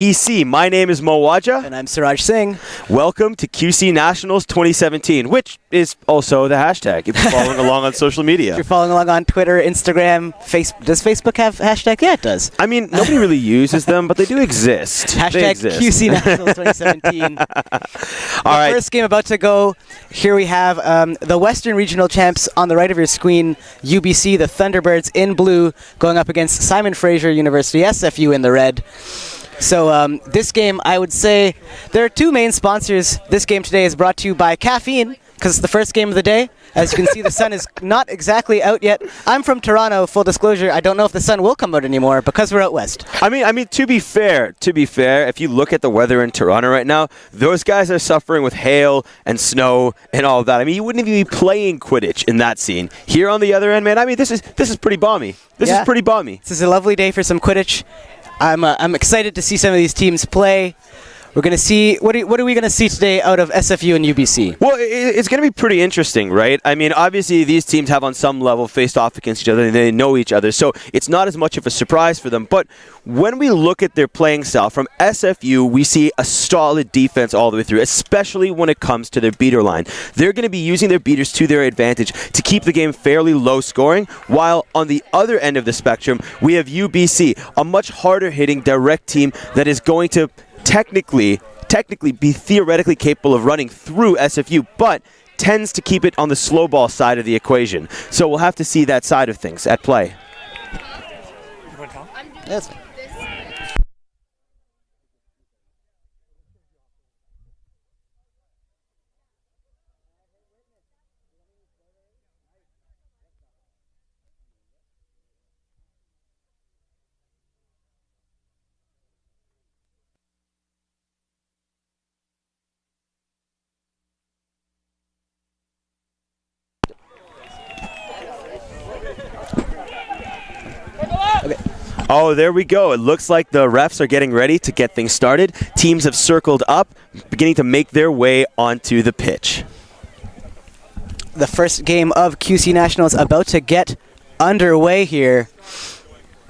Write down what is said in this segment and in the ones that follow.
UBCTSC. My name is Mo Waja. And I'm Suraj Singh. Welcome to QC Nationals 2017, which is also the hashtag if you're following along on social media. If you're following along on Twitter, Instagram, Facebook. Does Facebook have hashtag? Yeah, it does. I mean, nobody really uses them, but they do exist. Hashtag QC Nationals 2017. The first game about to go. Here we have the Western Regional Champs on the right of your screen, UBC, the Thunderbirds in blue, going up against Simon Fraser University, SFU in the red. So this game, I would say, there are two main sponsors. This game today is brought to you by caffeine, because it's the first game of the day. As you can see, the sun is not exactly out yet. I'm from Toronto, full disclosure. I don't know if the sun will come out anymore because we're out west. I mean, to be fair, if you look at the weather in Toronto right now, those guys are suffering with hail and snow and all of that. I mean, you wouldn't even be playing Quidditch in that scene. Here on the other end, man, I mean, this is pretty balmy. This is pretty balmy. This is a lovely day for some Quidditch. I'm excited to see some of these teams play. We're going to see, what are we going to see today out of SFU and UBC? Well, it's going to be pretty interesting, right? I mean, obviously, these teams have on some level faced off against each other, and they know each other, so it's not as much of a surprise for them. But when we look at their playing style, from SFU, we see a solid defense all the way through, especially when it comes to their beater line. They're going to be using their beaters to their advantage to keep the game fairly low scoring, while on the other end of the spectrum, we have UBC, a much harder hitting direct team that is going to technically be theoretically capable of running through SFU, but tends to keep it on the slow ball side of the equation. So we'll have to see that side of things at play. Yes. Oh, there we go. It looks like the refs are getting ready to get things started. Teams have circled up, beginning to make their way onto the pitch. The first game of QC Nationals about to get underway here.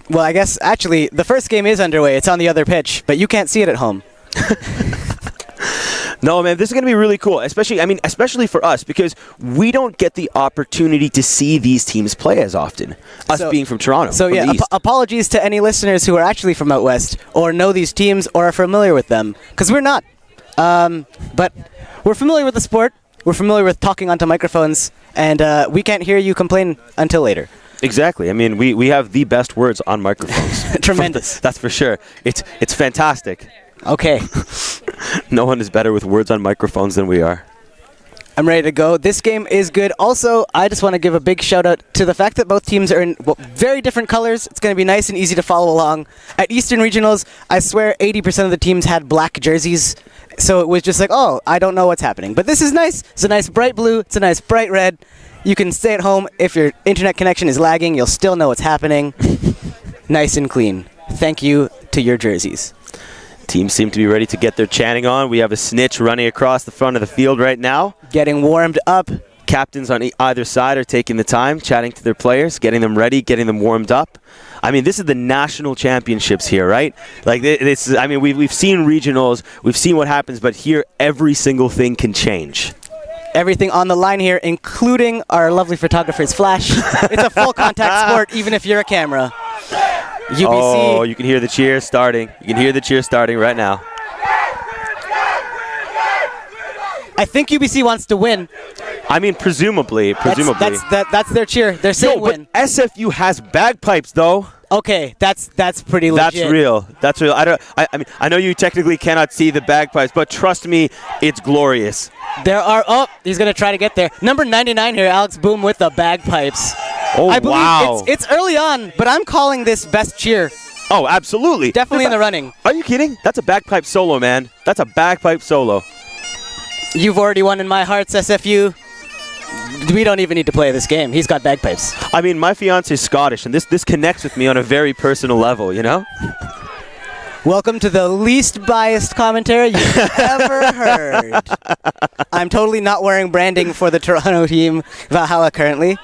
Well, I guess, actually, the first game is underway. It's on the other pitch, but you can't see it at home. No, man, this is going to be really cool, especially for us, because we don't get the opportunity to see these teams play as often, being from Toronto. So, yeah, apologies to any listeners who are actually from out west or know these teams or are familiar with them, because we're not. But we're familiar with the sport. We're familiar with talking onto microphones, and we can't hear you complain until later. Exactly. I mean, we have the best words on microphones. Tremendous. That's for sure. It's fantastic. Okay. No one is better with words on microphones than we are. I'm ready to go. This game is good. Also, I just want to give a big shout out to the fact that both teams are in very different colors. It's going to be nice and easy to follow along. At Eastern Regionals, I swear 80% of the teams had black jerseys. So it was just like, oh, I don't know what's happening. But this is nice. It's a nice bright blue. It's a nice bright red. You can stay at home. If your internet connection is lagging, you'll still know what's happening. Nice and clean. Thank you to your jerseys. Teams seem to be ready to get their chanting on. We have a snitch running across the front of the field right now. Getting warmed up. Captains on either side are taking the time, chatting to their players, getting them ready, getting them warmed up. I mean, this is the national championships here, right? Like, this is, I mean, we've seen regionals, we've seen what happens, but here every single thing can change. Everything on the line here, including our lovely photographer's flash. It's a full contact sport, even if you're a camera. UBC. Oh, you can hear the cheer starting. You can hear the cheer starting right now. I think UBC wants to win. I mean, presumably. That's their cheer. They're saying win. But SFU has bagpipes, though. Okay, that's pretty legit. That's real. That's real. I know you technically cannot see the bagpipes, but trust me, it's glorious. There are. Oh, he's gonna try to get there. Number 99 here, Alex Boom with the bagpipes. Oh, I believe wow. It's early on, but I'm calling this best cheer. Oh, absolutely. Definitely in the running. Are you kidding? That's a bagpipe solo, man. That's a bagpipe solo. You've already won in my hearts, SFU. We don't even need to play this game. He's got bagpipes. I mean, my fiance is Scottish, and this connects with me on a very personal level, you know? Welcome to the least biased commentary you've ever heard. I'm totally not wearing branding for the Toronto team, Valhalla, currently.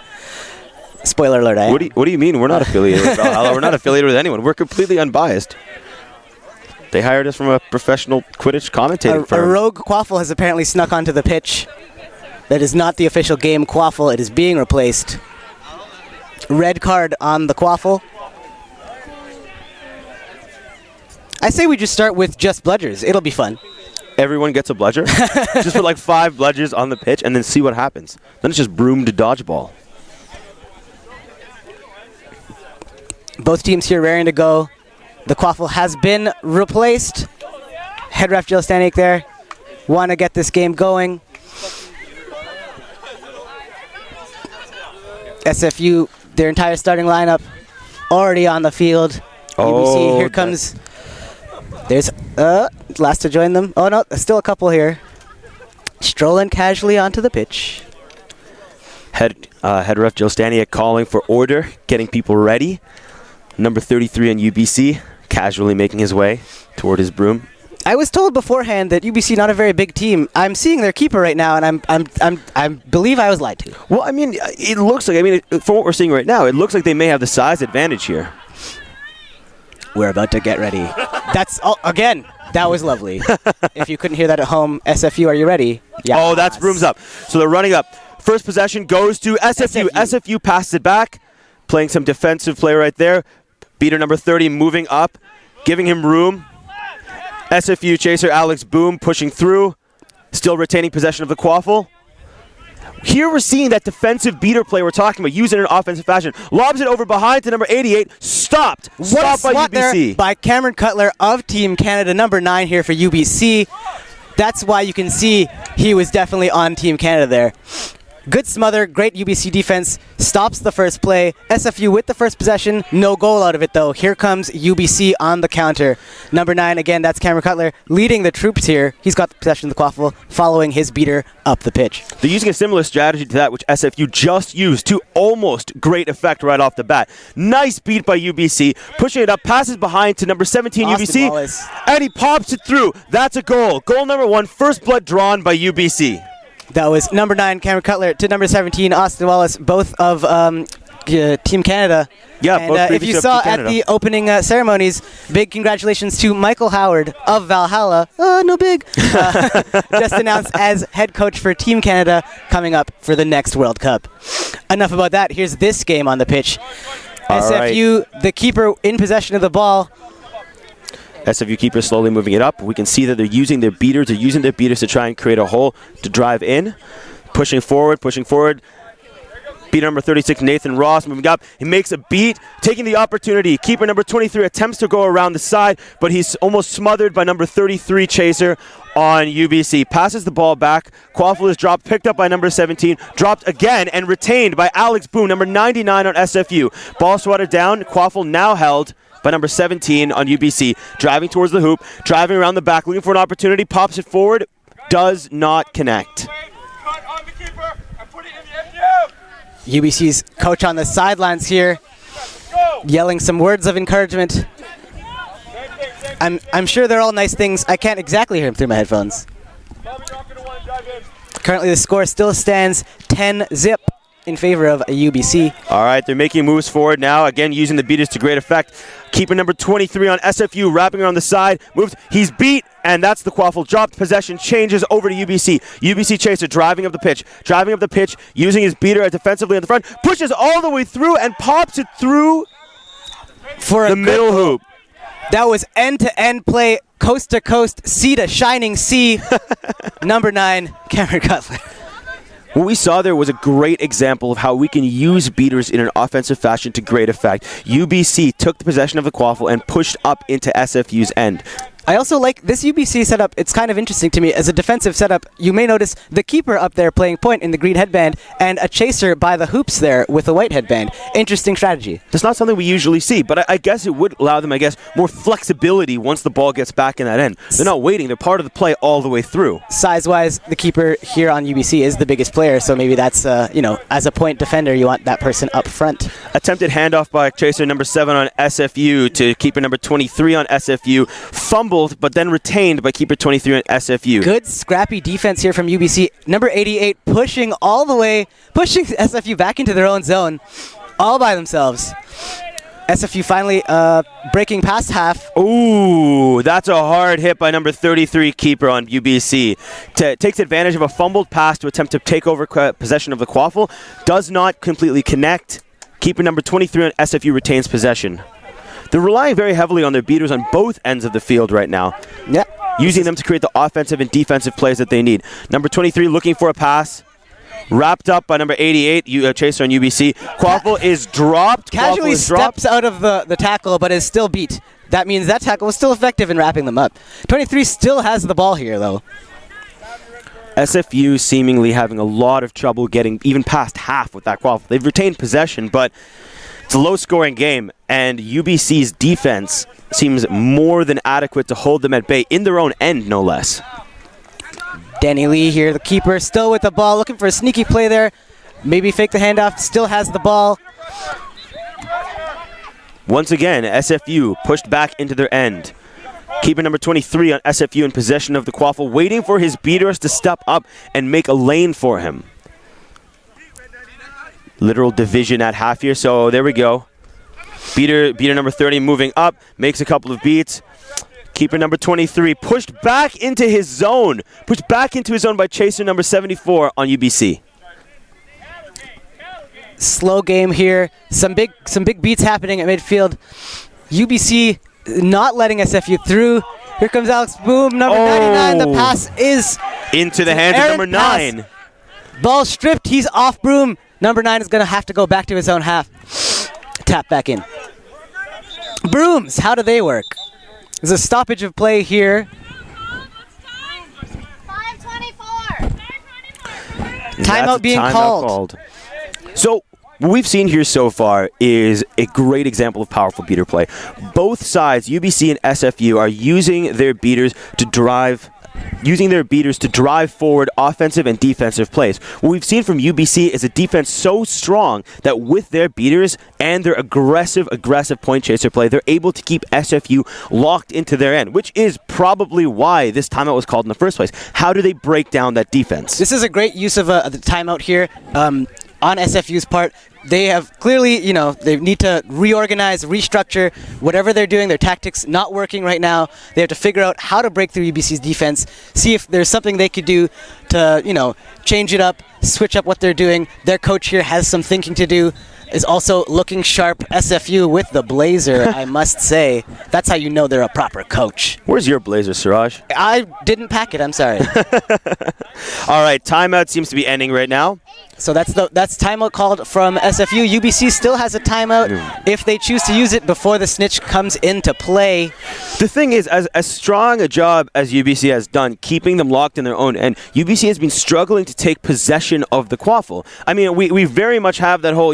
Spoiler alert, I am. What do you mean? We're not affiliated with Valhalla. We're not affiliated with anyone. We're completely unbiased. They hired us from a professional Quidditch commentating firm. A rogue Quaffle has apparently snuck onto the pitch. That is not the official game Quaffle. It is being replaced. Red card on the Quaffle. I say we just start with just bludgers. It'll be fun. Everyone gets a bludger. Just put like 5 bludgers on the pitch and then see what happens. Then it's just broom to dodgeball. Both teams here raring to go. The Quaffle has been replaced. Head ref Jill Stanek there. Want to get this game going. SFU, their entire starting lineup already on the field. UBC, here comes... There's last to join them. Oh no, there's still a couple here. Strolling casually onto the pitch. Head ref Jill Staniak calling for order, getting people ready. Number 33 on UBC, casually making his way toward his broom. I was told beforehand that UBC not a very big team. I'm seeing their keeper right now, and I believe I was lied to. Well, I mean, it looks like, from what we're seeing right now, it looks like they may have the size advantage here. We're about to get ready. That's again. That was lovely. If you couldn't hear that at home, SFU, are you ready? Yeah. Oh, that's brooms up. So they're running up. First possession goes to SFU. SFU passes it back, playing some defensive play right there. Beater number 30 moving up, giving him room. SFU chaser Alex Boom pushing through, still retaining possession of the Quaffle. Here we're seeing that defensive beater play we're talking about, using it in an offensive fashion. Lobs it over behind to number 88. Stopped. Stopped by UBC. There by Cameron Cutler of Team Canada, number 9 here for UBC. That's why you can see he was definitely on Team Canada there. Good smother, great UBC defense, stops the first play. SFU with the first possession, no goal out of it though. Here comes UBC on the counter. Number 9, again, that's Cameron Cutler, leading the troops here. He's got the possession of the Quaffle, following his beater up the pitch. They're using a similar strategy to that which SFU just used to almost great effect right off the bat. Nice beat by UBC, pushing it up, passes behind to number 17 Austin UBC, Wallace. And he pops it through. That's a goal. Goal number 1, first blood drawn by UBC. That was number 9, Cameron Cutler, to number 17, Austin Wallace, both of Team Canada. Yeah, and, both if you saw at the opening ceremonies, big congratulations to Michael Howard of Valhalla. No big. Just announced as head coach for Team Canada coming up for the next World Cup. Enough about that. Here's this game on the pitch. All SFU, the keeper in possession of the ball. SFU keeper slowly moving it up. We can see that they're using their beaters. They're using their beaters to try and create a hole to drive in. Pushing forward, pushing forward. Beater number 36, Nathan Ross, moving up. He makes a beat, taking the opportunity. Keeper number 23 attempts to go around the side, but he's almost smothered by number 33, Chaser, on UBC. Passes the ball back. Quaffle is dropped, picked up by number 17, dropped again, and retained by Alex Boone, number 99 on SFU. Ball swatted down. Quaffle now held by number 17 on UBC. Driving towards the hoop, driving around the back, looking for an opportunity, pops it forward, does not connect. UBC's coach on the sidelines here, yelling some words of encouragement. I'm sure they're all nice things. I can't exactly hear him through my headphones. Currently the score still stands 10-0 in favor of UBC. All right, they're making moves forward now, again using the beaters to great effect. Keeper number 23 on SFU, wrapping around the side, moves, he's beat, and that's the Quaffle. Dropped possession, changes over to UBC. UBC Chaser driving up the pitch, using his beater defensively in the front, pushes all the way through and pops it through for the middle hoop. That was end-to-end play, coast-to-coast, sea to shining sea. Number 9, Cameron Cutler. What we saw there was a great example of how we can use beaters in an offensive fashion to great effect. UBC took the possession of the Quaffle and pushed up into SFU's end. I also like this UBC setup. It's kind of interesting to me. As a defensive setup, you may notice the keeper up there playing point in the green headband and a chaser by the hoops there with a white headband. Interesting strategy. That's not something we usually see, but I guess it would allow them, more flexibility once the ball gets back in that end. They're not waiting. They're part of the play all the way through. Size-wise, the keeper here on UBC is the biggest player, so maybe that's, as a point defender, you want that person up front. Attempted handoff by chaser number 7 on SFU to keeper number 23 on SFU. Fumbled, but then retained by keeper 23 on SFU. Good scrappy defense here from UBC. Number 88 pushing all the way, pushing SFU back into their own zone all by themselves. SFU finally breaking past half. Ooh, that's a hard hit by number 33 keeper on UBC. Takes advantage of a fumbled pass to attempt to take over possession of the quaffle. Does not completely connect. Keeper number 23 on SFU retains possession. They're relying very heavily on their beaters on both ends of the field right now. Yeah. Using them to create the offensive and defensive plays that they need. Number 23 looking for a pass. Wrapped up by number 88, Chaser on UBC. Quaffle is dropped. Casually steps out of the tackle, but is still beat. That means that tackle was still effective in wrapping them up. 23 still has the ball here, though. SFU seemingly having a lot of trouble getting even past half with that quaffle. They've retained possession, but it's a low-scoring game, and UBC's defense seems more than adequate to hold them at bay in their own end, no less. Danny Lee here, the keeper, still with the ball, looking for a sneaky play there. Maybe fake the handoff, still has the ball. Once again, SFU pushed back into their end. Keeper number 23 on SFU in possession of the quaffle, waiting for his beaters to step up and make a lane for him. Literal division at half here, so there we go. Beater number 30 moving up, makes a couple of beats. Keeper number 23 pushed back into his zone. Pushed back into his zone by Chaser number 74 on UBC. Slow game here. Some big beats happening at midfield. UBC not letting SFU through. Here comes Alex Boom, number 99. The pass is into the hands of number 9. Pass. Ball stripped. He's off Broom. Number 9 is going to have to go back to his own half. Tap back in. Brooms, how do they work? There's a stoppage of play here. 5:24. Timeout being called. So what we've seen here so far is a great example of powerful beater play. Both sides, UBC and SFU, are using their beaters to drive forward offensive and defensive plays. What we've seen from UBC is a defense so strong that with their beaters and their aggressive point chaser play, they're able to keep SFU locked into their end, which is probably why this timeout was called in the first place. How do they break down that defense? This is a great use of the timeout here on SFU's part. They have clearly, they need to reorganize, restructure whatever they're doing. Their tactics not working right now. They have to figure out how to break through UBC's defense, see if there's something they could do to, change it up, switch up what they're doing. Their coach here has some thinking to do, is also looking sharp. SFU with the blazer, I must say. That's how you know they're a proper coach. Where's your blazer, Siraj? I didn't pack it, I'm sorry. All right, timeout seems to be ending right now. So that's timeout called from SFU. UBC still has a timeout if they choose to use it before the snitch comes into play. The thing is, as strong a job as UBC has done keeping them locked in their own end, UBC has been struggling to take possession of the quaffle. I mean, we very much have that whole,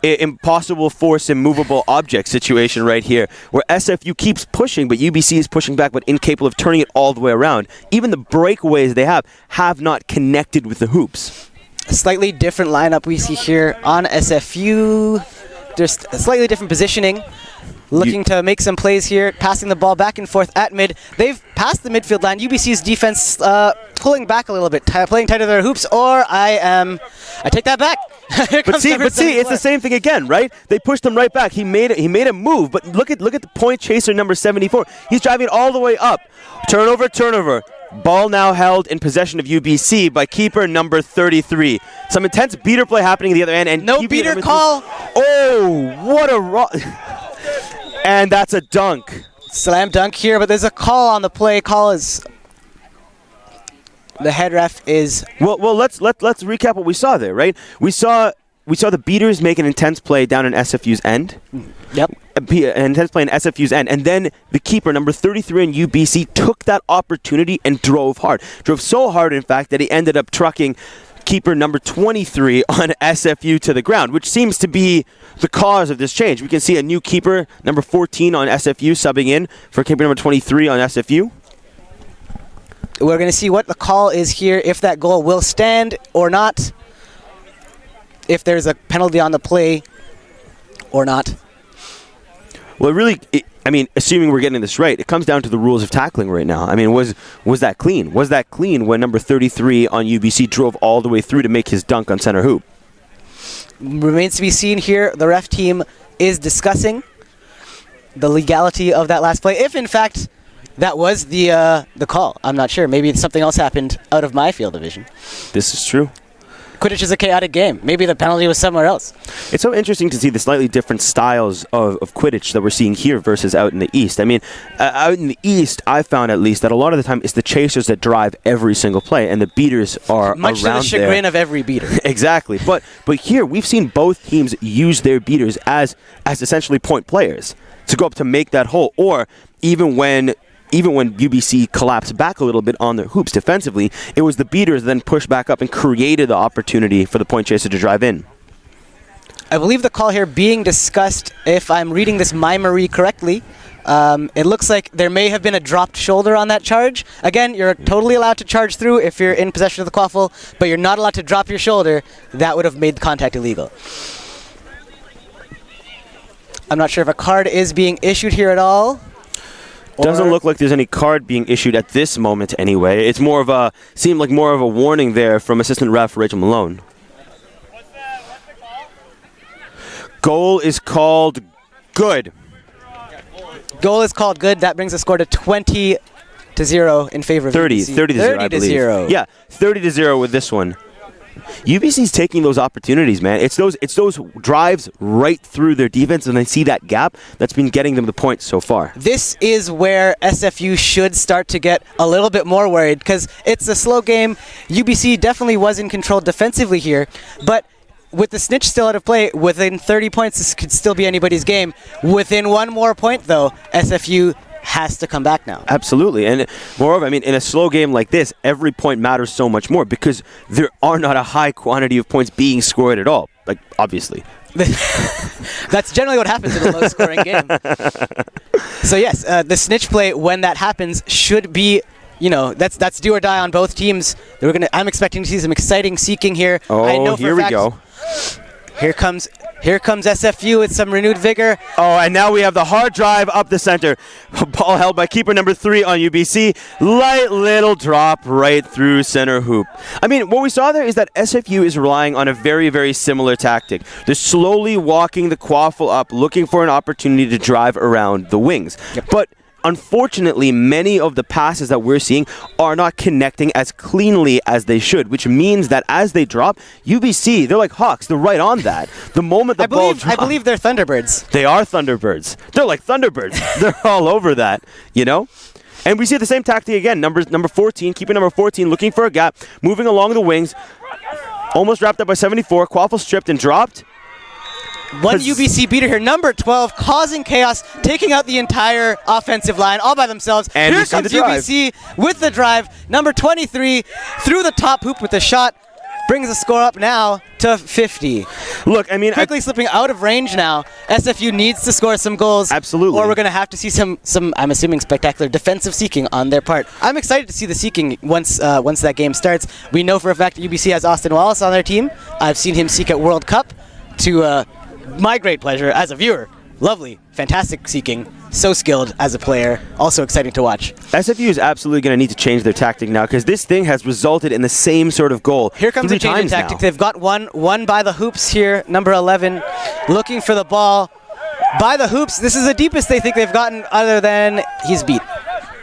impossible force immovable object situation right here, where SFU keeps pushing, but UBC is pushing back, but incapable of turning it all the way around. Even the breakaways they have not connected with the hoops. A slightly different lineup we see here on SFU. Just a slightly different positioning. Looking to make some plays here, passing the ball back and forth at mid. They've passed the midfield line. UBC's defense pulling back a little bit, playing tight to their hoops, or I take that back. But see, it's the same thing again, right? They pushed him right back. He made a move, but look at the point chaser number 74. He's driving all the way up. Turnover. Ball now held in possession of UBC by keeper number 33. Some intense beater play happening at the other end, and no beater call. Oh, what a and that's a dunk. Slam dunk here, but there's a call on the play. Call is the head ref is. Well, let's recap what we saw there, right? We saw the beaters make an intense play down in SFU's end. Yep. An intense play in SFU's end. And then the keeper, number 33 in UBC, took that opportunity and drove hard. Drove so hard, in fact, that he ended up trucking keeper number 23 on SFU to the ground, which seems to be the cause of this change. We can see a new keeper, number 14 on SFU, subbing in for keeper number 23 on SFU. We're going to see what the call is here, if that goal will stand or not, if there's a penalty on the play or not. Well, assuming we're getting this right, it comes down to the rules of tackling right now. I mean, was that clean? Was that clean when number 33 on UBC drove all the way through to make his dunk on center hoop? Remains to be seen here. The ref team is discussing. the legality of that last play. If in fact that was the call, I'm not sure. Maybe something else happened out of my field of vision. This is true. Quidditch is a chaotic game. Maybe the penalty was somewhere else. It's so interesting to see the slightly different styles of Quidditch that we're seeing here versus out in the East. I mean, out in the East, I found at least that a lot of the time it's the chasers that drive every single play, and the beaters are much around to the chagrin there. of every beater. Exactly. But here, we've seen both teams use their beaters as essentially point players to go up to make that hole, or even when UBC collapsed back a little bit on their hoops defensively, it was the beaters that then pushed back up and created the opportunity for the point chaser to drive in. I believe the call here being discussed, if I'm reading this memory correctly, it looks like there may have been a dropped shoulder on that charge. Again, you're totally allowed to charge through if you're in possession of the quaffle, but you're not allowed to drop your shoulder. That would have made the contact illegal. I'm not sure if a card is being issued here at all. Doesn't look like there's any card being issued at this moment anyway. It's seemed like more of a warning there from assistant ref Rachel Malone. What's the call? Goal is called good. Goal is called good. That brings the score to 20-0 in favor of 30 UBC. 30 to 0, I believe. 0. Yeah, 30-0 with this one. UBC's taking those opportunities, man. It's those drives right through their defense, and they see that gap that's been getting them the points so far. This is where SFU should start to get a little bit more worried, because it's a slow game. UBC definitely was in control defensively here, but with the snitch still out of play, within 30 points, this could still be anybody's game. Within one more point, though, SFU has to come back now. Absolutely. And moreover, I mean, in a slow game like this, every point matters so much more because there are not a high quantity of points being scored at all. Like, obviously. That's generally what happens in a low-scoring game. So yes, the snitch play, when that happens, should be, that's do or die on both teams. I'm expecting to see some exciting seeking here. Oh, I know for here a we fact, go. Here comes SFU with some renewed vigor. Oh, and now we have the hard drive up the center. Ball held by keeper number 3 on UBC. Light little drop right through center hoop. I mean, what we saw there is that SFU is relying on a very, very similar tactic. They're slowly walking the quaffle up, looking for an opportunity to drive around the wings. Yep. But unfortunately, many of the passes that we're seeing are not connecting as cleanly as they should, which means that as they drop, UBC, they're like hawks. They're right on that. The moment the ball drops... I believe they're Thunderbirds. They are Thunderbirds. They're like Thunderbirds. They're all over that, And we see the same tactic again. Number 14, keeping number 14, looking for a gap, moving along the wings. Almost wrapped up by 74. Quaffle stripped and dropped. One UBC beater here, number 12, causing chaos, taking out the entire offensive line all by themselves. And here comes UBC with the drive. Number 23 through the top hoop with a shot. Brings the score up now to 50. Look, I mean... Quickly slipping out of range now. SFU needs to score some goals. Absolutely. Or we're going to have to see some, I'm assuming, spectacular defensive seeking on their part. I'm excited to see the seeking once that game starts. We know for a fact that UBC has Austin Wallace on their team. I've seen him seek at World Cup to... my great pleasure as a viewer. Lovely, fantastic seeking, so skilled as a player, also exciting to watch. SFU is absolutely going to need to change their tactic now because this thing has resulted in the same sort of goal. Here comes the change in tactic. They've got one by the hoops here, number 11, looking for the ball. By the hoops, this is the deepest they think they've gotten other than he's beat.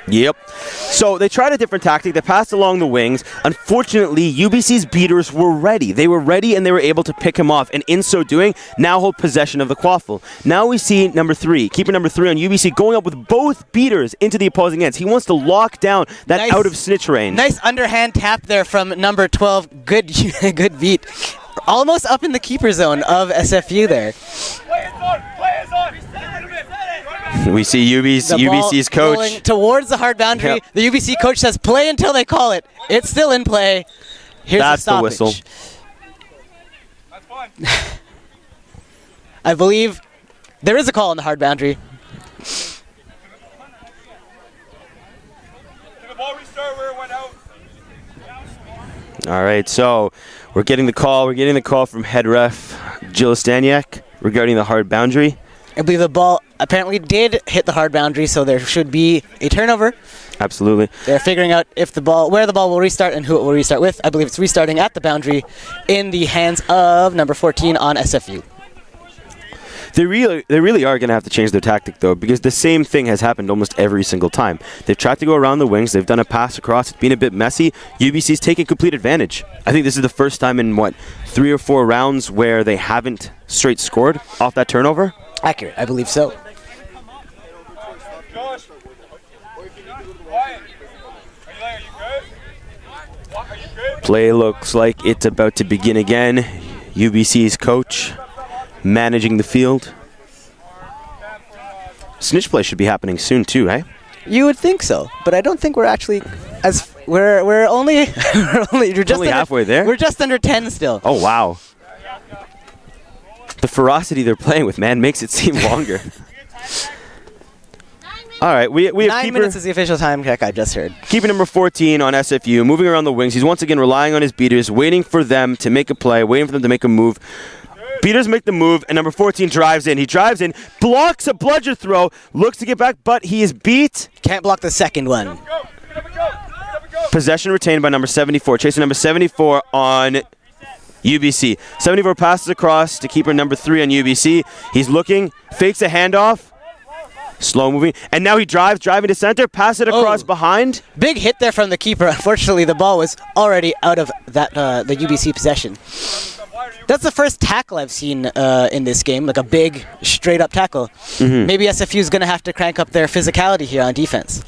Yep. So they tried a different tactic. They passed along the wings. Unfortunately, UBC's beaters were ready. They were ready and they were able to pick him off. And in so doing, now hold possession of the quaffle. Now we see number 3, keeper number 3 on UBC going up with both beaters into the opposing ends. He wants to lock down that out of snitch range. Nice underhand tap there from number 12. Good beat. Almost up in the keeper zone of SFU there. We see UBC's coach towards the hard boundary. Yep. The UBC coach says play until they call it. It's still in play. Here's That's the whistle. That's fun. I believe there is a call on the hard boundary. Did the ball restart where it went out? All right, so we're getting the call. We're getting the call from head ref Jill Staniak regarding the hard boundary. I believe the ball apparently did hit the hard boundary, so there should be a turnover. Absolutely. They're figuring out where the ball will restart and who it will restart with. I believe it's restarting at the boundary in the hands of number 14 on SFU. They really are going to have to change their tactic, though, because the same thing has happened almost every single time. They've tried to go around the wings. They've done a pass across. It's been a bit messy. UBC's taken complete advantage. I think this is the first time in, 3 or 4 rounds where they haven't straight scored off that turnover? Accurate, I believe so. Josh, Ryan, are you good? Play looks like it's about to begin again. UBC's coach managing the field. Snitch play should be happening soon too, eh? You would think so, but I don't think we're actually we're only we're just only halfway there. We're just under 10 still. Oh wow. The ferocity they're playing with, man, makes it seem longer. All right, we have 9 minutes is the official time check I just heard. Keeper number 14 on SFU, moving around the wings. He's once again relying on his beaters, waiting for them to make a play, waiting for them to make a move. Beaters make the move, and number 14 drives in. He drives in, blocks a bludger throw, looks to get back, but he is beat. Can't block the second one. Possession retained by number 74. Chasing number 74 on UBC. 74 passes across to keeper number 3 on UBC. He's looking, fakes a handoff. Slow moving, and now he driving to center, pass it across behind. Big hit there from the keeper. Unfortunately, the ball was already out of that the UBC possession. That's the first tackle I've seen in this game, like a big, straight-up tackle. Maybe SFU is going to have to crank up their physicality here on defense.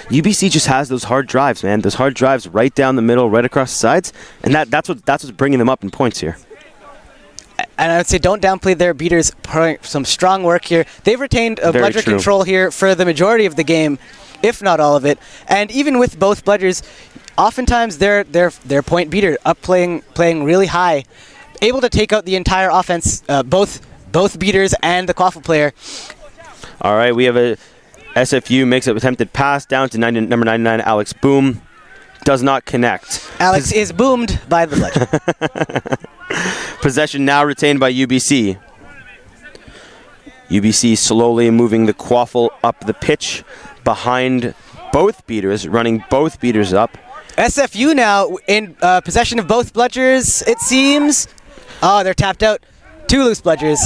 UBC just has those hard drives, man. Those hard drives right down the middle, right across the sides, and that's what's bringing them up in points here. And I would say don't downplay their beaters. Some strong work here. They've retained a bludger control here for the majority of the game, if not all of it. And even with both bludgers, oftentimes their point beater up playing really high, able to take out the entire offense, both beaters and the quaffle player. All right, we have a SFU makes an attempted pass down to number 99, Alex Boom. Does not connect. Alex is boomed by the bludger. Possession now retained by UBC. UBC slowly moving the quaffle up the pitch behind both beaters, running both beaters up. SFU now in possession of both bludgers, it seems. Oh, they're tapped out. 2 loose bludgers.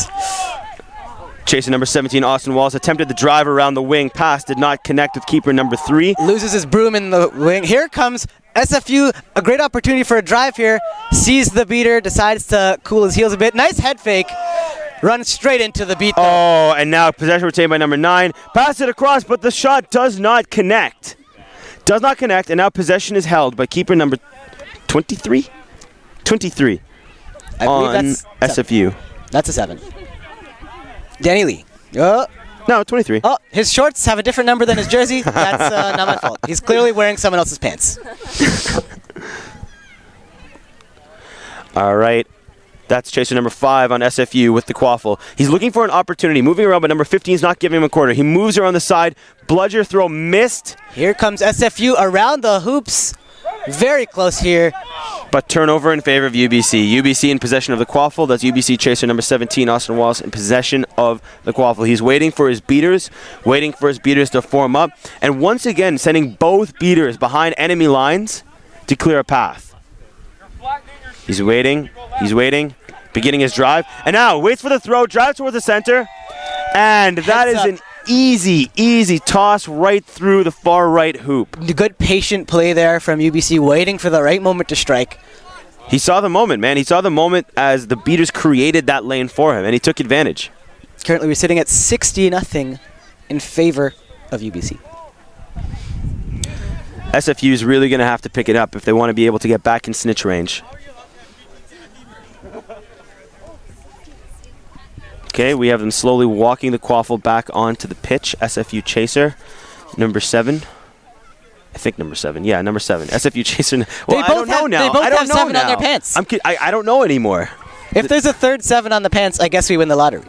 Chasing number 17, Austin Walls, attempted the drive around the wing. Pass did not connect with keeper number 3. Loses his broom in the wing. Here comes SFU, a great opportunity for a drive here. Sees the beater, decides to cool his heels a bit. Nice head fake. Runs straight into the beat. Oh, and now possession retained by number 9. Pass it across, but the shot does not connect. Does not connect, and now possession is held by keeper number 23? 23 I believe on that's SFU. That's a 7. Danny Lee. No, 23. Oh, his shorts have a different number than his jersey. That's not my fault. He's clearly wearing someone else's pants. All right. That's chaser number 5 on SFU with the quaffle. He's looking for an opportunity. Moving around, but number 15 is not giving him a quarter. He moves around the side. Bludger throw missed. Here comes SFU around the hoops. Very close here. But turnover in favor of UBC. UBC in possession of the quaffle. That's UBC chaser number 17, Austin Walls, in possession of the quaffle. He's waiting for his beaters to form up. And once again, sending both beaters behind enemy lines to clear a path. He's waiting, beginning his drive. And now, waits for the throw, drives towards the center. And that is an easy toss right through the far right hoop. Good patient play there from UBC, waiting for the right moment to strike. He saw the moment, man. He saw the moment as the beaters created that lane for him, and he took advantage. Currently, we're sitting at 60-0 in favor of UBC. SFU is really going to have to pick it up if they want to be able to get back in snitch range. Okay, we have them slowly walking the quaffle back onto the pitch. SFU chaser, number 7. I think number 7. Yeah, number 7. SFU chaser. Well, I don't know now. They both I don't have know 7 now. on their pants. I don't know anymore. If there's a third 7 on the pants, I guess we win the lottery.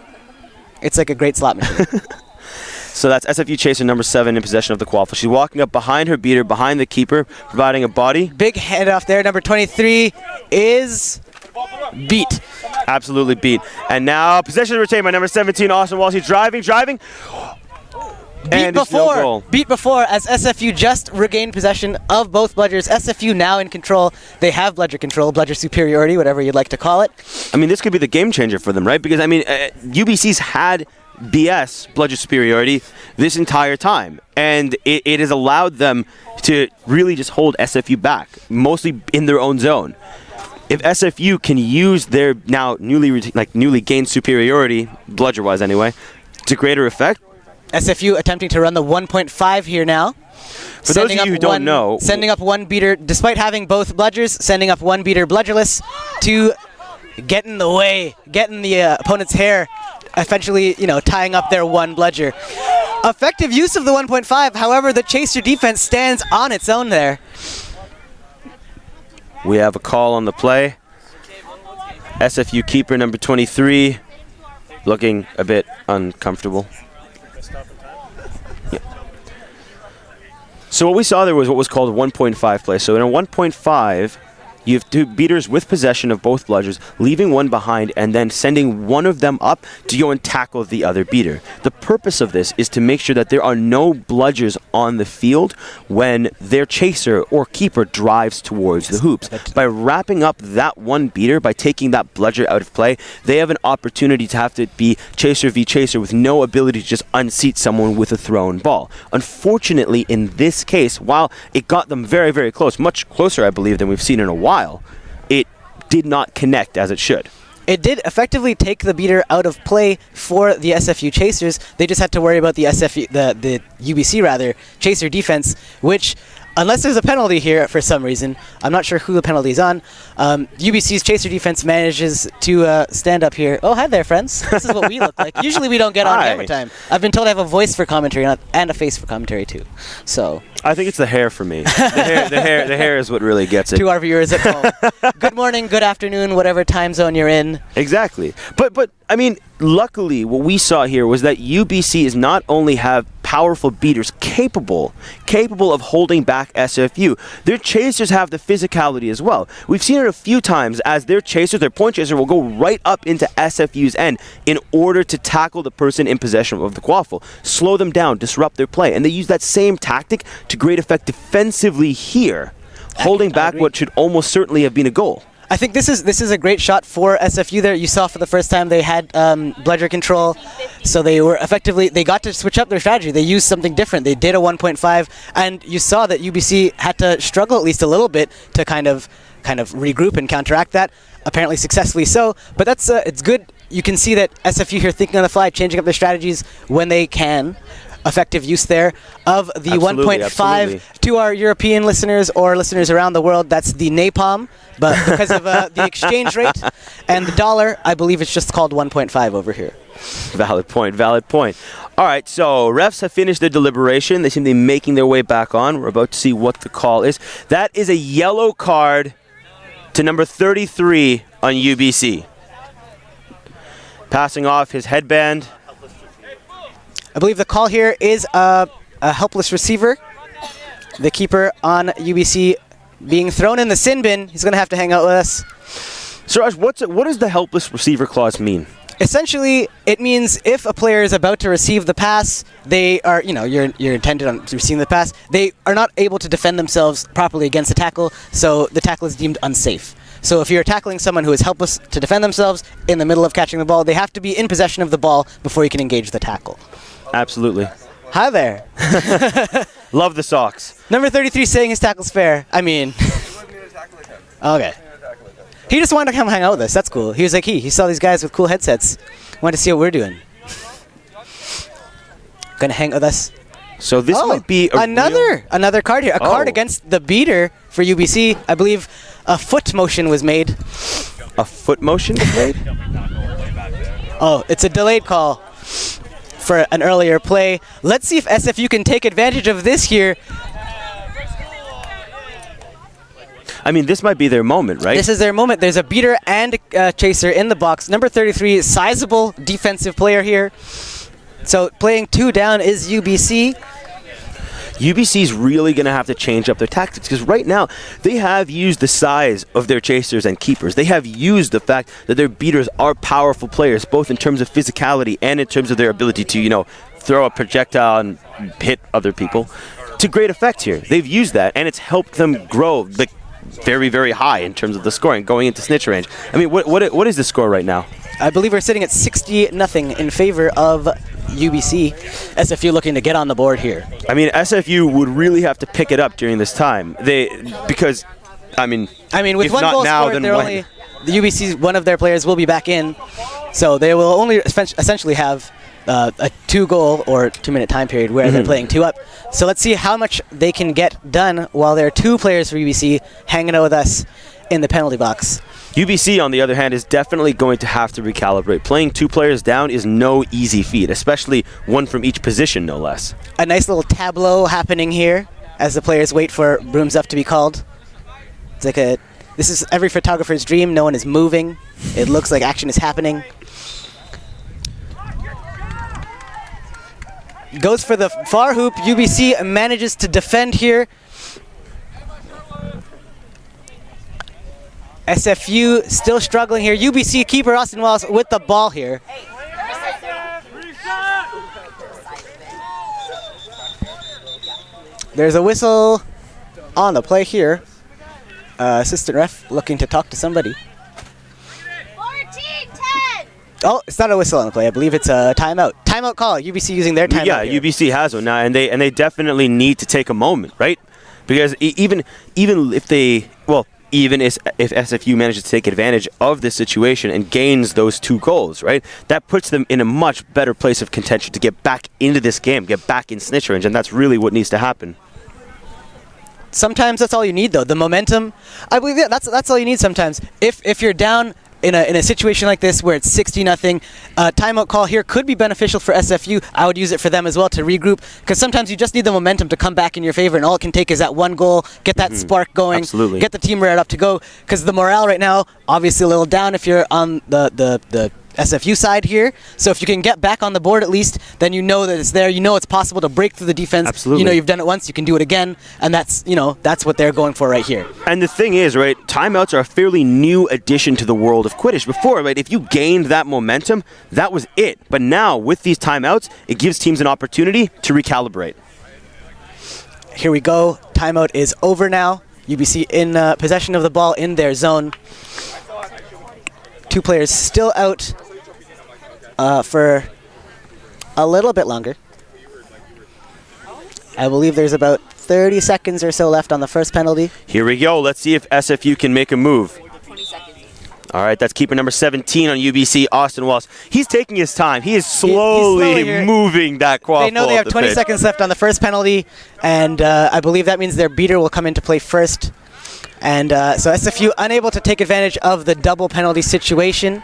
It's like a great slot machine. So that's SFU chaser number 7 in possession of the quaffle. She's walking up behind her beater, behind the keeper, providing a body. Big head off there. Number 23 is beat. Absolutely beat. And now possession retained by number 17, Austin Walsh. He's driving. And it's no goal. Beat before as SFU just regained possession of both bludgers. SFU now in control. They have bludger control, bludger superiority, whatever you'd like to call it. I mean, this could be the game changer for them, right? Because, I mean, UBC's had BS, bludger superiority, this entire time. And it has allowed them to really just hold SFU back, mostly in their own zone. If SFU can use their now newly gained superiority, bludger-wise anyway, to greater effect. SFU attempting to run the 1.5 here now. For those of you who don't know, sending up one beater, despite having both bludgers, sending up one beater bludgerless to get in the way, get in the opponent's hair, eventually, tying up their one bludger. Effective use of the 1.5, however, the chaser defense stands on its own there. We have a call on the play. SFU keeper number 23 looking a bit uncomfortable. Yeah. So what we saw there was what was called a 1.5 play. So in a 1.5, you have two beaters with possession of both bludgers, leaving one behind and then sending one of them up to go and tackle the other beater. The purpose of this is to make sure that there are no bludgers on the field when their chaser or keeper drives towards the hoops. By wrapping up that one beater, by taking that bludger out of play, they have an opportunity to have to be chaser v chaser with no ability to just unseat someone with a thrown ball. Unfortunately, in this case, while it got them very, very close, much closer, I believe, than we've seen in a while, it did not connect as it should. It did effectively take the beater out of play for the SFU chasers. They just had to worry about the UBC chaser defense, which, unless there's a penalty here for some reason, I'm not sure who the penalty is on, UBC's chaser defense manages to stand up here. Oh, hi there, friends. This is what we look like. Usually we don't get on camera time. I've been told I have a voice for commentary and a face for commentary too. So I think it's the hair for me. The hair is what really gets it. To our viewers at home. Good morning, good afternoon, whatever time zone you're in. Exactly. But I mean, luckily, what we saw here was that UBC is not only have powerful beaters capable of holding back SFU, their chasers have the physicality as well. We've seen it a few times as their point chaser will go right up into SFU's end in order to tackle the person in possession of the quaffle, slow them down, disrupt their play, and they use that same tactic to great effect defensively here, holding back what should almost certainly have been a goal. I think this is a great shot for SFU there. You saw for the first time they had bludger control, so they got to switch up their strategy. They used something different. They did a 1.5, and you saw that UBC had to struggle at least a little bit to kind of regroup and counteract that. Apparently successfully so, but that's it's good. You can see that SFU here thinking on the fly, changing up their strategies when they can. Effective use there of the 1.5 to our European listeners or listeners around the world. That's the napalm, but because of the exchange rate and the dollar, I believe it's just called 1.5 over here. Valid point. All right, so refs have finished their deliberation. They seem to be making their way back on. We're about to see what the call is. That is a yellow card to number 33 on UBC. Passing off his headband. I believe the call here is a helpless receiver. The keeper on UBC being thrown in the sin bin. He's going to have to hang out with us. Suraj, what does the helpless receiver clause mean? Essentially, it means if a player is about to receive the pass, they are, you're intended on receiving the pass, they are not able to defend themselves properly against the tackle, so the tackle is deemed unsafe. So if you're tackling someone who is helpless to defend themselves in the middle of catching the ball, they have to be in possession of the ball before you can engage the tackle. Absolutely. Hi there. Love the socks. Number 33 saying his tackle's fair. I mean. Okay. He just wanted to come hang out with us. That's cool. He was like, he saw these guys with cool headsets. Wanted to see what we're doing. Gonna hang with us. So this might be another card here. A card against the beater for UBC. I believe a foot motion was made. A foot motion was made? Oh, it's a delayed call for an earlier play. Let's see if SFU can take advantage of this here. I mean, this might be their moment, right? This is their moment. There's a beater and a chaser in the box. Number 33, sizable defensive player here. So playing 2 down is UBC. UBC's really going to have to change up their tactics because right now they have used the size of their chasers and keepers. They have used the fact that their beaters are powerful players, both in terms of physicality and in terms of their ability to, throw a projectile and hit other people to great effect here. They've used that, and it's helped them grow like very, very high in terms of the scoring going into snitch range. I mean, what is the score right now? I believe we're sitting at 60-0 in favor of UBC. SFU looking to get on the board here. I mean, SFU would really have to pick it up during this time. Because with with if one not goal now, scored, then they're when? only the UBC. One of their players will be back in, so they will only essentially have a 2-goal or 2-minute time period where they're playing 2 up. So let's see how much they can get done while there are 2 players for UBC hanging out with us in the penalty box. UBC, on the other hand, is definitely going to have to recalibrate. Playing 2 players down is no easy feat, especially one from each position, no less. A nice little tableau happening here as the players wait for brooms up to be called. It's like this is every photographer's dream. No one is moving. It looks like action is happening. Goes for the far hoop. UBC manages to defend here. SFU still struggling here. UBC keeper Austin Wallace with the ball here. There's a whistle on the play here. Assistant ref looking to talk to somebody. 14-10. Oh, it's not a whistle on the play. I believe it's a timeout. Timeout call. UBC using their timeout. Yeah, here. UBC has one now, and they definitely need to take a moment, right? Because even if SFU manages to take advantage of this situation and gains those 2 goals, right, that puts them in a much better place of contention to get back into this game, get back in snitch range, and that's really what needs to happen. Sometimes that's all you need, though. The momentum. I believe that's all you need sometimes. If you're down in a situation like this where it's 60-0, timeout call here could be beneficial for SFU. I would use it for them as well to regroup, because sometimes you just need the momentum to come back in your favor, and all it can take is that 1 goal, get that spark going, Absolutely. Get the team right up to go. Because the morale right now, obviously a little down if you're on the SFU side here. So if you can get back on the board at least, then you know that it's there. You know it's possible to break through the defense. Absolutely. You know you've done it once, you can do it again, and that's what they're going for right here. And the thing is, right, timeouts are a fairly new addition to the world of Quidditch. Before, right, if you gained that momentum, that was it. But now, with these timeouts, it gives teams an opportunity to recalibrate. Here we go. Timeout is over now. UBC in possession of the ball in their zone. 2 players still out for a little bit longer. I believe there's about 30 seconds or so left on the first penalty. Here we go. Let's see if SFU can make a move. 20 seconds. All right, that's keeper number 17 on UBC, Austin Wallace. He's taking his time. He is slowly moving that quaffle. They know they have 20 seconds left on the first penalty, and I believe that means their beater will come into play first. And so SFU unable to take advantage of the double penalty situation.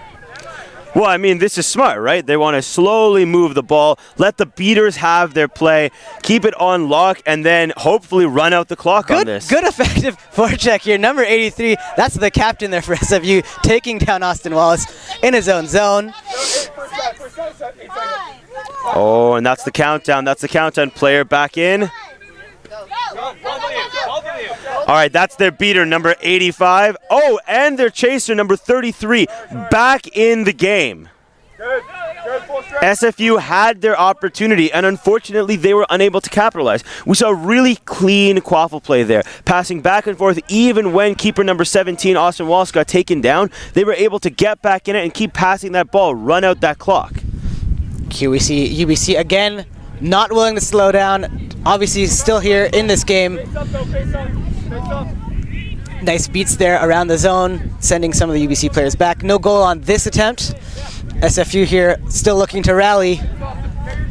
Well, I mean, this is smart, right? They want to slowly move the ball, let the beaters have their play, keep it on lock, and then hopefully run out the clock on this. Good effective forecheck here. Number 83, that's the captain there for SFU, taking down Austin Wallace in his own zone. Oh, and that's the countdown. That's the countdown. Player back in. All right, that's their beater, number 85. Oh, and their chaser, number 33, back in the game. SFU had their opportunity, and unfortunately, they were unable to capitalize. We saw really clean quaffle play there, passing back and forth. Even when keeper number 17, Austin Wallace, got taken down, they were able to get back in it and keep passing that ball, run out that clock. Here we see UBC again, not willing to slow down. Obviously, still here in this game. Nice beats there around the zone, sending some of the UBC players back. No goal on this attempt. SFU here still looking to rally.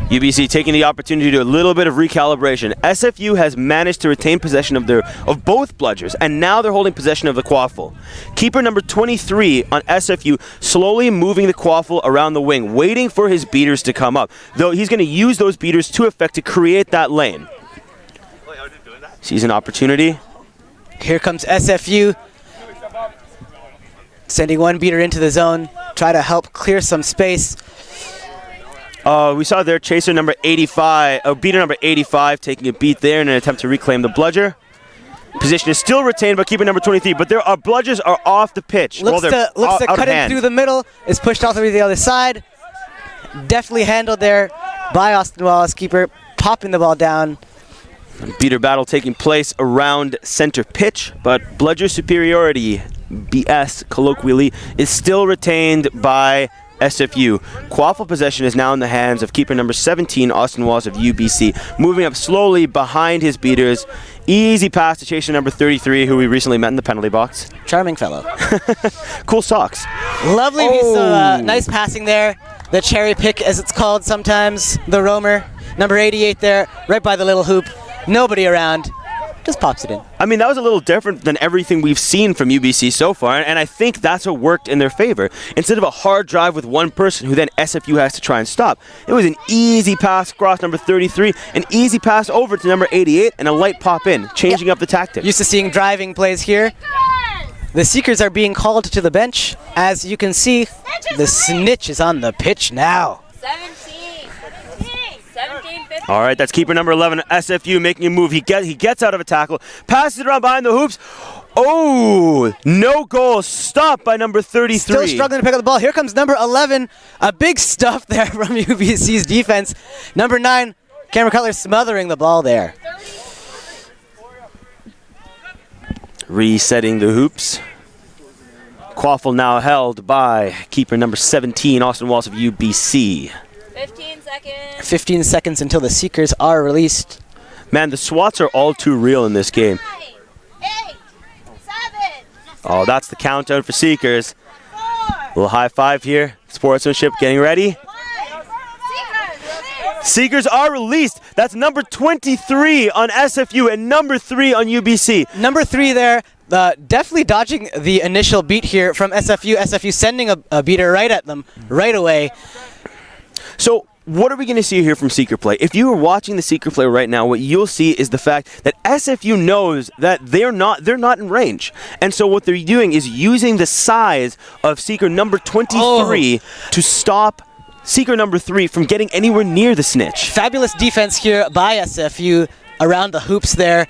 UBC taking the opportunity to do a little bit of recalibration. SFU has managed to retain possession of both bludgers, and now they're holding possession of the quaffle. Keeper number 23 on SFU slowly moving the quaffle around the wing, waiting for his beaters to come up. Though he's going to use those beaters to effect to create that lane. Sees an opportunity. Here comes SFU, sending one beater into the zone, try to help clear some space. We saw their chaser number 85, beater number 85 taking a beat there in an attempt to reclaim the bludger. Position is still retained by keeper number 23, but our bludgers are off the pitch. Looks to cut it through the middle, is pushed all the way to the other side. Definitely handled there by Austin Wallace, keeper, popping the ball down. Beater battle taking place around center pitch, but bludger superiority, BS colloquially, is still retained by SFU. Quaffle possession is now in the hands of keeper number 17, Austin Wallace of UBC, moving up slowly behind his beaters. Easy pass to chaser number 33, who we recently met in the penalty box. Charming fellow. Cool socks. Lovely nice passing there. The cherry pick, as it's called sometimes, the roamer. Number 88 there, right by the little hoop. Nobody around. Just pops it in. I mean, that was a little different than everything we've seen from UBC so far, and I think that's what worked in their favor. Instead of a hard drive with one person who then SFU has to try and stop, it was an easy pass across number 33, an easy pass over to number 88, and a light pop in, changing up the tactics. Used to seeing driving plays here. The Seekers are being called to the bench. As you can see, the snitch is on the pitch now. 17, 15. All right, that's keeper number 11, SFU, making a move. He gets out of a tackle, passes it around behind the hoops. Oh, no goal. Stopped by number 33. Still struggling to pick up the ball. Here comes number 11. A big stuff there from UBC's defense. Number 9, Cameron Cutler smothering the ball there. Resetting the hoops. Quaffle now held by keeper number 17, Austin Wallace of UBC. 15 seconds. 15 seconds until the Seekers are released. Man, the swats are all too real in this game. 8, 7. Oh, that's the countdown for Seekers. A little high five here. Sportsmanship getting ready. Seekers are released. That's number 23 on SFU and number 3 on UBC. Number 3 there, definitely dodging the initial beat here from SFU. SFU sending a beater right at them right away. So what are we going to see here from Seeker play? If you are watching the Seeker play right now, what you'll see is the fact that SFU knows that they're not in range. And so what they're doing is using the size of Seeker number 23 to stop Seeker number 3 from getting anywhere near the snitch. Fabulous defense here by SFU around the hoops there.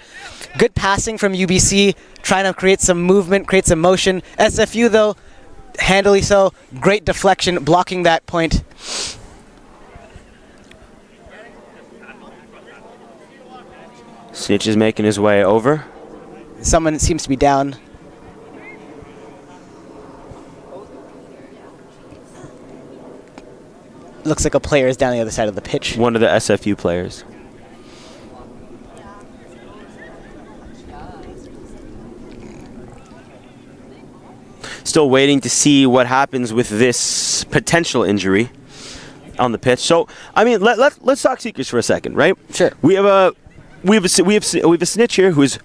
Good passing from UBC, trying to create some movement, create some motion. SFU, though, handily so. Great deflection, blocking that point. Snitch is making his way over. Someone seems to be down. Looks like a player is down the other side of the pitch. One of the SFU players. Still waiting to see what happens with this potential injury on the pitch. So, I mean, let's talk Seekers for a second, right? Sure. We have a snitch here who's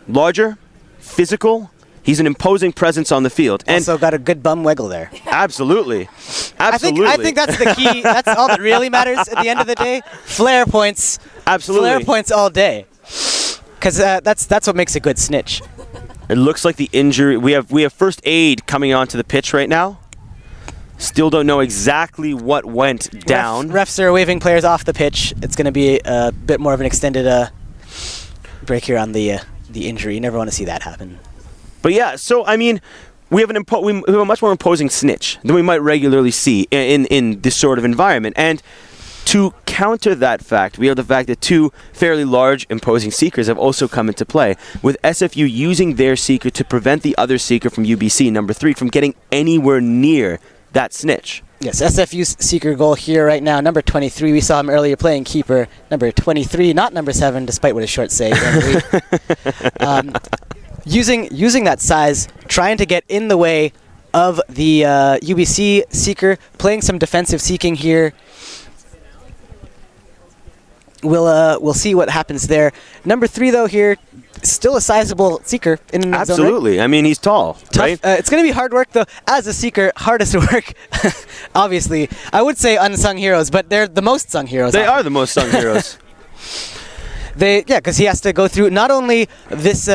larger, physical. He's an imposing presence on the field. And also got a good bum wiggle there. Absolutely. Absolutely. I think that's the key. That's all that really matters at the end of the day. Flare points. Absolutely. Flare points all day. Because that's what makes a good snitch. It looks like the injury. We have first aid coming onto the pitch right now. Still don't know exactly what went down. Refs are waving players off the pitch. It's going to be a bit more of an extended break here on the injury. You never want to see that happen. But yeah, so I mean, we have a much more imposing snitch than we might regularly see in this sort of environment. And to counter that fact, we have the fact that 2 fairly large imposing Seekers have also come into play, with SFU using their Seeker to prevent the other Seeker from UBC, number 3, from getting anywhere near that snitch. Yes, SFU's Seeker goal here right now, number 23. We saw him earlier playing keeper. Number 23, not number 7, despite what his shorts say. Using that size, trying to get in the way of the UBC Seeker, playing some defensive seeking here. We'll see what happens there. Number 3, though, here, still a sizable Seeker in the zone, Absolutely. right? I mean, he's tall. Tough. Right? It's going to be hard work, though. As a Seeker, hardest work, obviously. I would say unsung heroes, but they're the most sung heroes. They are the most sung heroes. Because he has to go through not only this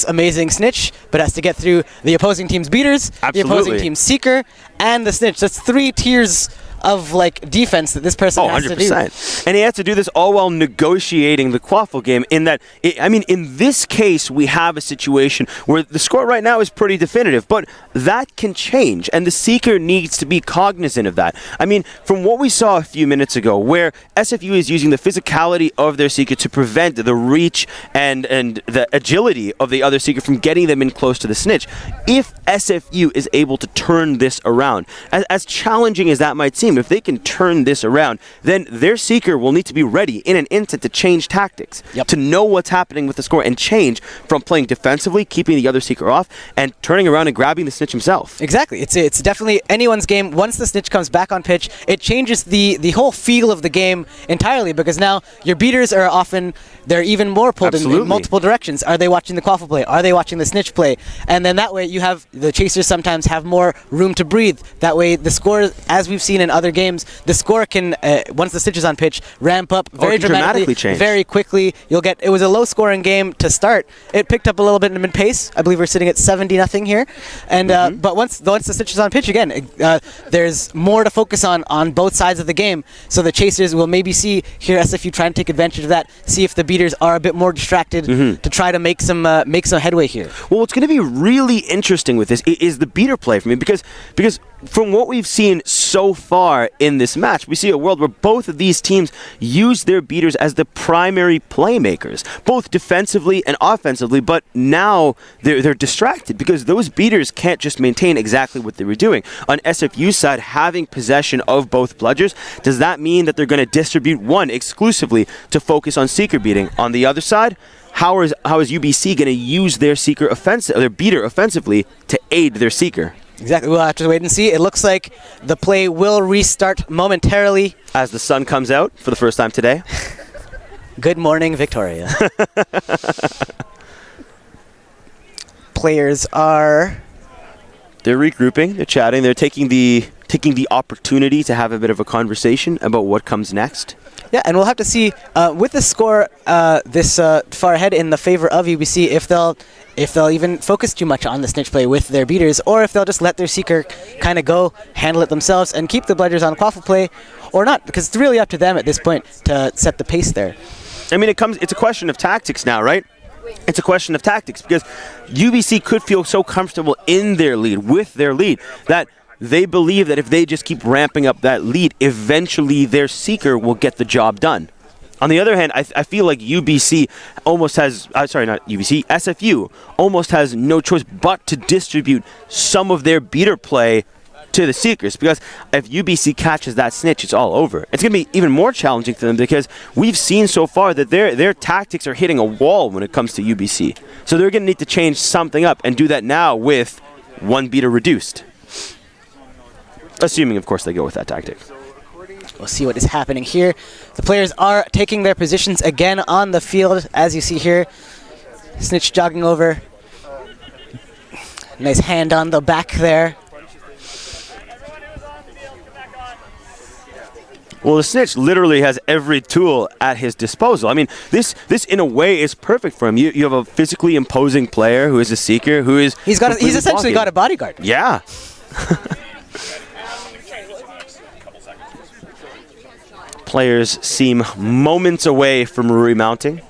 amazing snitch, but has to get through the opposing team's beaters, Absolutely. the opposing team's Seeker, and the snitch. That's 3 tiers like defense that this person has to do. 100%. And he has to do this all while negotiating the quaffle game. In that, in this case, we have a situation where the score right now is pretty definitive, but that can change, and the Seeker needs to be cognizant of that. I mean, from what we saw a few minutes ago, where SFU is using the physicality of their Seeker to prevent the reach and the agility of the other Seeker from getting them in close to the snitch, if SFU is able to turn this around, as challenging as that might seem, if they can turn this around, then their Seeker will need to be ready in an instant to change tactics, to know what's happening with the score and change from playing defensively, keeping the other Seeker off, and turning around and grabbing the snitch himself. Exactly. It's definitely anyone's game. Once the snitch comes back on pitch, it changes the whole feel of the game entirely, because now your beaters are often, they're even more pulled in multiple directions. Are they watching the quaffle play? Are they watching the snitch play? And then that way you have the chasers sometimes have more room to breathe. That way the score, as we've seen in other games, the score can, once the snitch is on pitch, ramp up very dramatically change very quickly. It was a low scoring game to start. It picked up a little bit in mid-pace. I believe we're sitting at 70-0 here. And but once the snitch is on pitch again, there's more to focus on both sides of the game. So the chasers will maybe see here SFU trying to take advantage of that, see if the beaters are a bit more distracted to try to make some headway here. Well, what's going to be really interesting with this is the beater play for me, because from what we've seen so far in this match, we see a world where both of these teams use their beaters as the primary playmakers, both defensively and offensively, but now they're distracted because those beaters can't just maintain exactly what they were doing. On SFU's side, having possession of both bludgers, does that mean that they're going to distribute one exclusively to focus on Seeker beating? On the other side, how is UBC going to use their beater offensively to aid their Seeker? Exactly. We'll have to wait and see. It looks like the play will restart momentarily as the sun comes out for the first time today. Good morning, Victoria. Players they're regrouping, they're chatting, they're taking the opportunity to have a bit of a conversation about what comes next. Yeah, and we'll have to see with the score this far ahead in the favor of UBC if they'll even focus too much on the snitch play with their beaters, or if they'll just let their Seeker kind of go, handle it themselves, and keep the bludgers on quaffle play, or not, because it's really up to them at this point to set the pace there. I mean, it's a question of tactics now, right? It's a question of tactics, because UBC could feel so comfortable in their lead, with their lead, that they believe that if they just keep ramping up that lead, eventually their Seeker will get the job done. On the other hand, I feel like UBC almost has, SFU almost has no choice but to distribute some of their beater play to the Seekers, because if UBC catches that snitch, it's all over. It's going to be even more challenging for them, because we've seen so far that their tactics are hitting a wall when it comes to UBC. So they're going to need to change something up, and do that now with one beater reduced. Assuming, of course, they go with that tactic. We'll see what is happening here. The players are taking their positions again on the field, as you see here. Snitch jogging over. Nice hand on the back there. Well, the snitch literally has every tool at his disposal. I mean, this in a way is perfect for him. You have a physically imposing player who is a Seeker, who is he's essentially got a bodyguard. Yeah. Players seem moments away from remounting.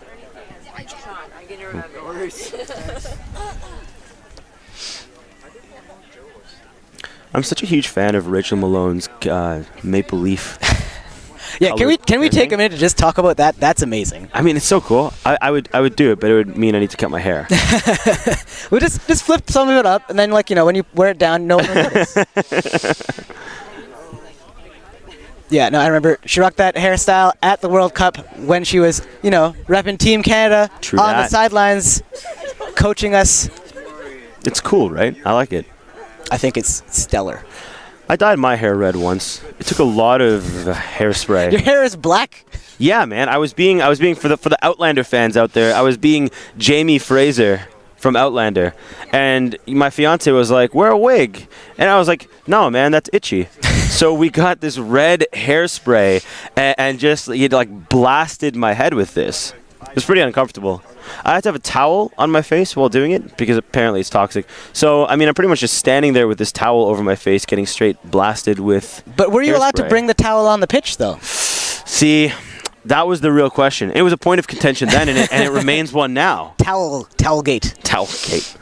I'm such a huge fan of Rachel Malone's Maple Leaf. Yeah, can we take a minute to just talk about that? That's amazing. I mean, it's so cool. I would do it, but it would mean I need to cut my hair. We just flip some of it up, and then when you wear it down, no one will notice. Yeah, no, I remember she rocked that hairstyle at the World Cup when she was, repping Team Canada on the sidelines, coaching us. It's cool, right? I like it. I think it's stellar. I dyed my hair red once. It took a lot of hairspray. Your hair is black? Yeah, man. I was being for the Outlander fans out there. I was being Jamie Fraser from Outlander, and my fiance was like, "Wear a wig," and I was like, "No, man, that's itchy." So we got this red hairspray and just blasted my head with this. It was pretty uncomfortable. I had to have a towel on my face while doing it because apparently it's toxic. So, I mean, I'm pretty much just standing there with this towel over my face getting straight blasted with But were you allowed to hairspray. bring the towel on the pitch, though? See, that was the real question. It was a point of contention then, and it remains one now. Towelgate. Towelgate.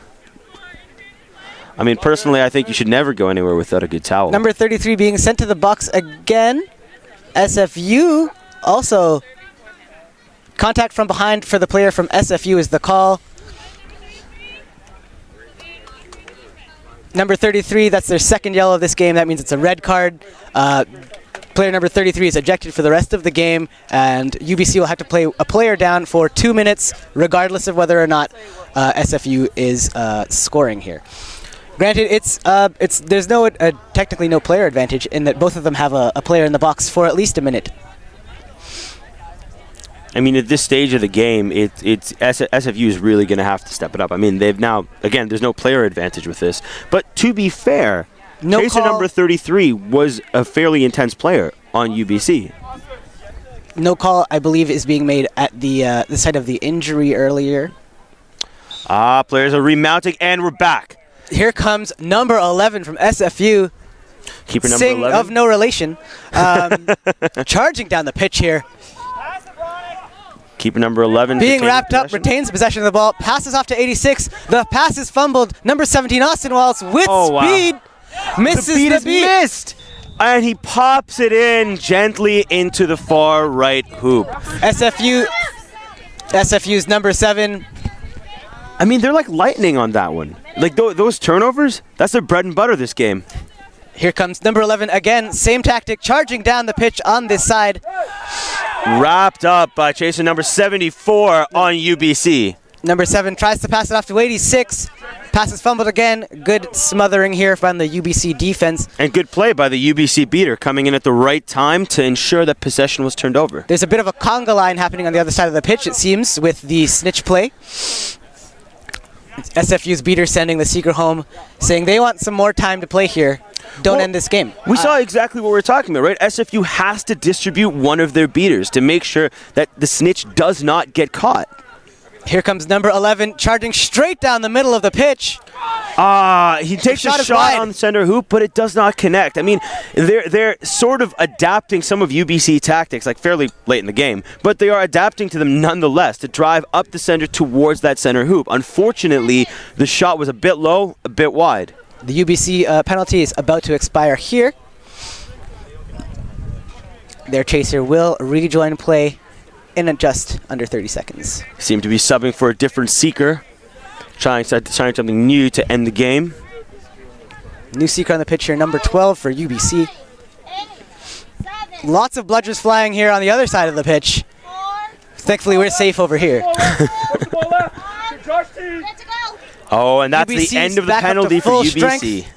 I mean, personally, I think you should never go anywhere without a good towel. Number 33 being sent to the box again. SFU also... Contact from behind for the player from SFU is the call. Number 33, that's their second yellow of this game. That means it's a red card. Player number 33 is ejected for the rest of the game, and UBC will have to play a player down for 2 minutes, regardless of whether or not SFU is scoring here. Granted, there's technically no player advantage in that both of them have a player in the box for at least a minute. I mean, at this stage of the game, SFU is really going to have to step it up. I mean, they've now, again, there's no player advantage with this. But to be fair, Chaser number 33 was a fairly intense player on UBC. No call, I believe, is being made at the site of the injury earlier. Players are remounting, and we're back. Here comes number 11 from SFU. Keeper number Sing 11. of no relation. Charging down the pitch here. Keeper number 11. Being retains wrapped up, possession. retains possession of the ball, passes off to 86. The pass is fumbled. Number 17, Austin Wallace, with speed, misses The beat is missed, and he pops it in gently into the far right hoop. SFU's number 7. I mean, they're like lightning on that one. Like those turnovers, that's their bread and butter this game. Here comes number 11 again, same tactic, charging down the pitch on this side. Wrapped up by Chaser number 74 on UBC. Number 7 tries to pass it off to 86. Pass is fumbled again. Good smothering here from the UBC defense. And good play by the UBC beater, coming in at the right time to ensure that possession was turned over. There's a bit of a conga line happening on the other side of the pitch, it seems, with the snitch play. SFU's beater sending the seeker home, saying they want some more time to play here. Don't end this game. We saw exactly what we're talking about, right? SFU has to distribute one of their beaters to make sure that the snitch does not get caught. Here comes number 11, charging straight down the middle of the pitch. He takes a shot on the center hoop, but it does not connect. I mean, they're sort of adapting some of UBC tactics, like fairly late in the game, but they are adapting to them nonetheless to drive up the center towards that center hoop. Unfortunately, the shot was a bit low, a bit wide. The UBC penalty is about to expire here. Their chaser will rejoin play in just under 30 seconds. Seem to be subbing for a different seeker, trying something new to end the game. New seeker on the pitch here, number 12 for UBC. Lots of bludgers flying here on the other side of the pitch. Thankfully, we're safe over here. Oh, and that's UBC's the end of the back up to penalty for full UBC. strength.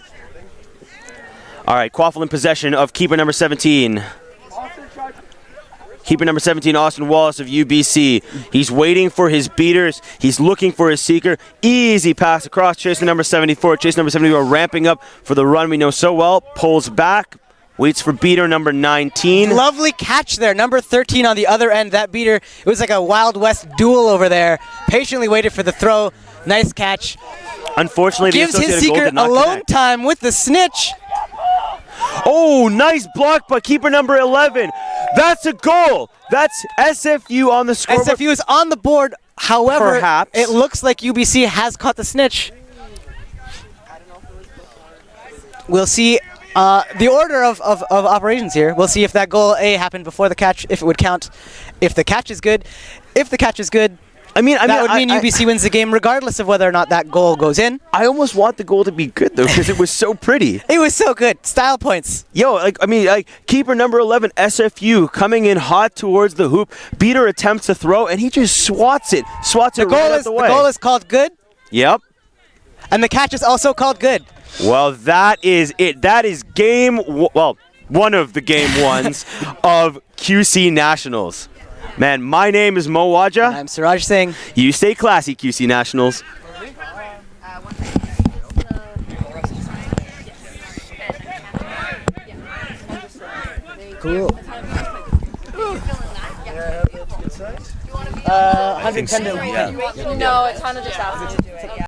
All right, Quaffle in possession of keeper number 17. Keeper number 17, Austin Wallace of UBC. He's waiting for his beaters. He's looking for his seeker. Easy pass across. Chaser number 74. Chaser number 74 ramping up for the run we know so well. Pulls back. Waits for beater number 19. Lovely catch there. Number 13 on the other end. That beater, it was like a Wild West duel over there. Patiently waited for the throw. Nice catch. Unfortunately, Gives the his Associated Gold seeker did not alone connect. time with the snitch. Oh, nice block by keeper number 11. That's a goal. That's SFU on the scoreboard. SFU is on the board. However, Perhaps. it looks like UBC has caught the snitch. We'll see the order of operations here. We'll see if that goal A happened before the catch, if it would count. If the catch is good, that would mean UBC wins the game regardless of whether or not that goal goes in. I almost want the goal to be good, though, because it was so pretty. It was so good. Style points. Keeper number 11, SFU, coming in hot towards the hoop. Beater attempts to throw, and he just swats it right out the way. The goal is called good, Yep. and the catch is also called good. Well, that is it. That is one of the game ones of QC Nationals. Man, my name is Mo Waja. I'm Suraj Singh. You stay classy, QC Nationals. Cool. 110 to yeah. No, it's Hannah just asked me to do it. Yeah.